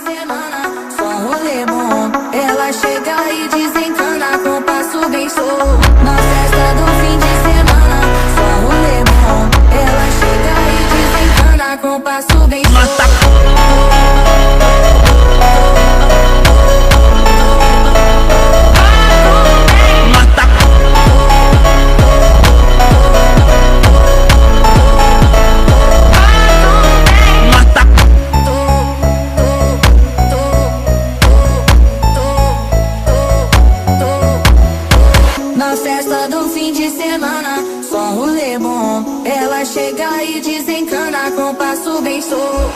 semana, só um rolê bom. Ela chega e desencana com passo bem solto. Na festa do fim de semana, só um rolê bom. Ela chega e desencana com passo bem solto. Na festa do fim de semana, só um rolê bom. Ela chega e desencana com passo bem solto.